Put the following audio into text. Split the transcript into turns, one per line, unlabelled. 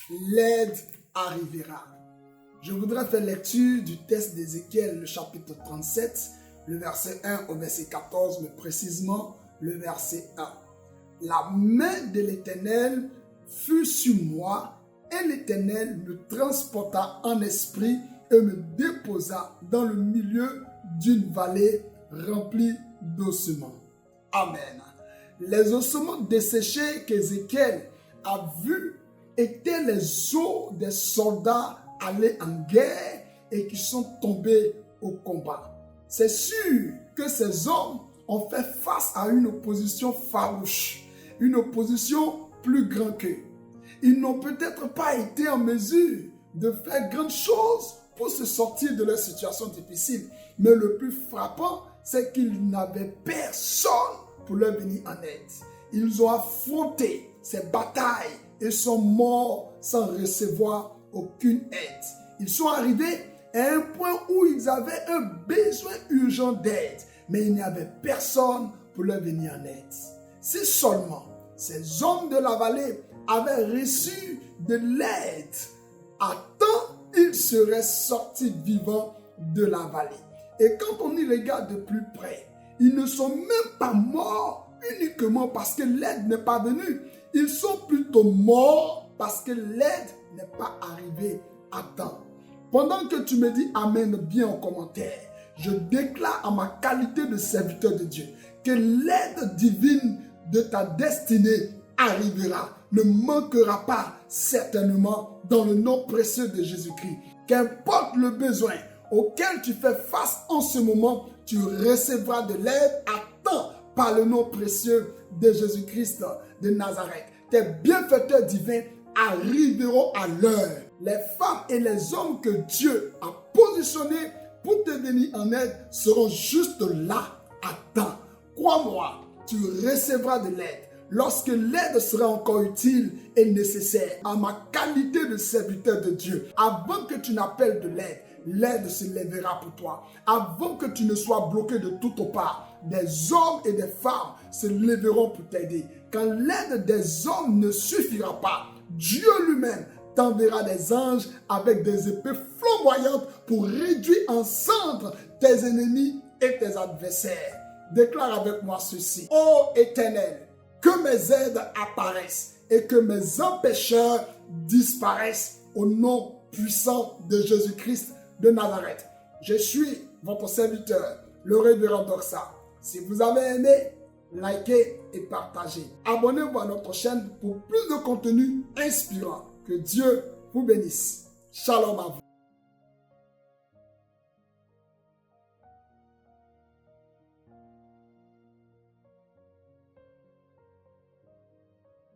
l'aide arrivera. Je voudrais faire lecture du texte d'Ézéchiel, le chapitre 37, le verset 1 au verset 14, mais précisément le verset 1. La main de l'Éternel fut sur moi, et l'Éternel me transporta en esprit et me déposa dans le milieu d'une vallée remplie d'ossements. Amen. Les ossements desséchés qu'Ézéchiel a vus étaient les os des soldats allés en guerre et qui sont tombés au combat. C'est sûr que ces hommes ont fait face à une opposition farouche, une opposition plus grande qu'eux. Ils n'ont peut-être pas été en mesure de faire grandes choses pour se sortir de leur situation difficile. Mais le plus frappant, c'est qu'ils n'avaient personne pour leur venir en aide. Ils ont affronté ces batailles et sont morts sans recevoir aucune aide. Ils sont arrivés à un point où ils avaient un besoin urgent d'aide, mais il n'y avait personne pour leur venir en aide. Si seulement ces hommes de la vallée avaient reçu de l'aide à temps, ils seraient sortis vivants de la vallée. Et quand on y regarde de plus près, ils ne sont même pas morts uniquement parce que l'aide n'est pas venue. Ils sont plutôt morts parce que l'aide n'est pas arrivée à temps. Pendant que tu me dis Amen bien en commentaire, je déclare à ma qualité de serviteur de Dieu que l'aide divine de ta destinée arrivera, ne manquera pas certainement dans le nom précieux de Jésus-Christ. Qu'importe le besoin auquel tu fais face en ce moment, tu recevras de l'aide à temps par le nom précieux de Jésus-Christ de Nazareth. Tes bienfaiteurs divins arriveront à l'heure. Les femmes et les hommes que Dieu a positionnés pour te venir en aide seront juste là à temps. Crois-moi, tu recevras de l'aide lorsque l'aide sera encore utile et nécessaire. À ma qualité de serviteur de Dieu, avant que tu n'appelles de l'aide, l'aide se lèvera pour toi. Avant que tu ne sois bloqué de toutes parts, des hommes et des femmes se lèveront pour t'aider. Quand l'aide des hommes ne suffira pas, Dieu lui-même t'enverra des anges avec des épées flamboyantes pour réduire en cendres tes ennemis et tes adversaires. Déclare avec moi ceci. Ô Éternel, que mes aides apparaissent et que mes empêcheurs disparaissent au nom puissant de Jésus-Christ de Nazareth. Je suis votre serviteur, le révérend Doxa. Si vous avez aimé, likez et partagez. Abonnez-vous à notre chaîne pour plus de contenu inspirant. Que Dieu vous bénisse. Shalom à vous.